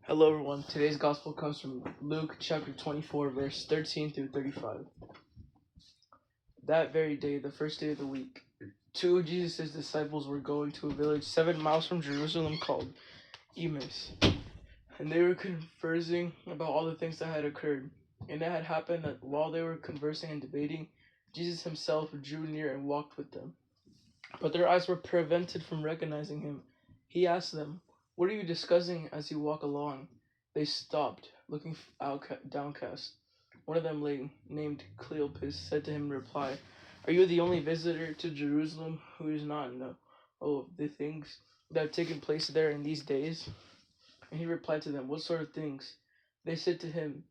Hello, everyone. Today's gospel comes from Luke chapter 24, verse 13 through 35. That very day, the first day of the week, two of Jesus' disciples were going to a village 7 miles from Jerusalem called Emmaus, and they were conversing about all the things that had occurred. And it had happened that while they were conversing and debating, Jesus himself drew near and walked with them. But their eyes were prevented from recognizing him. He asked them, "What are you discussing as you walk along?" They stopped, looking downcast. One of them, named Cleopas, said to him in reply, "Are you the only visitor to Jerusalem who does not know of the things that have taken place there in these days?" And he replied to them, "What sort of things?" They said to him,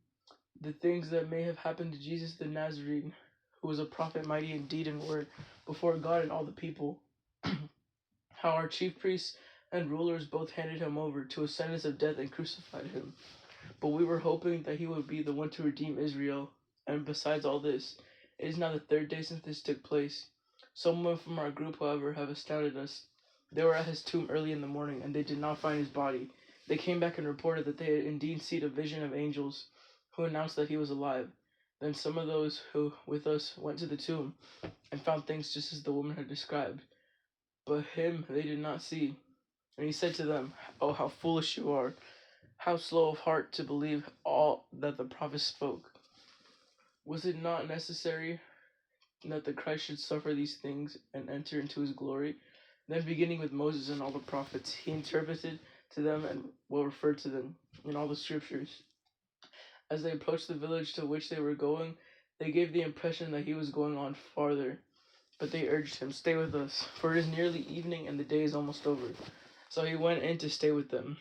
"The things that may have happened to Jesus the Nazarene, who was a prophet mighty in deed and word before God and all the people. How our chief priests and rulers both handed him over to a sentence of death and crucified him. But we were hoping that he would be the one to redeem Israel. And besides all this, it is now the third day since this took place. Someone from our group, however, have astounded us. They were at his tomb early in the morning, and they did not find his body. They came back and reported that they had indeed seen a vision of angels who announced that he was alive. Then some of those who with us went to the tomb and found things just as the woman had described. But him they did not see. And he said to them, "Oh, how foolish you are! How slow of heart to believe all that the prophets spoke! Was it not necessary that the Christ should suffer these things and enter into his glory?" Then, beginning with Moses and all the prophets, he interpreted to them and what referred to them in all the scriptures. As they approached the village to which they were going, they gave the impression that he was going on farther. But they urged him, "Stay with us, for it is nearly evening and the day is almost over." So he went in to stay with them.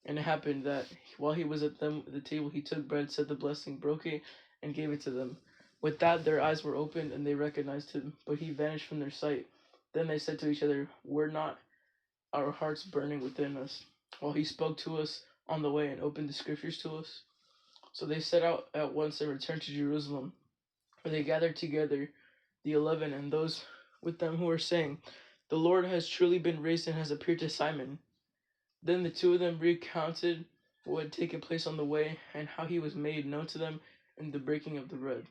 And it happened that while he was at the table, he took bread, said the blessing, broke it, and gave it to them. With that, their eyes were opened and they recognized him, but he vanished from their sight. Then they said to each other, "Were not our hearts burning within us while he spoke to us on the way and opened the scriptures to us?" So they set out at once and returned to Jerusalem, where they gathered together the 11 and those with them who were saying, "The Lord has truly been raised and has appeared to Simon." Then the two of them recounted what had taken place on the way and how he was made known to them in the breaking of the bread.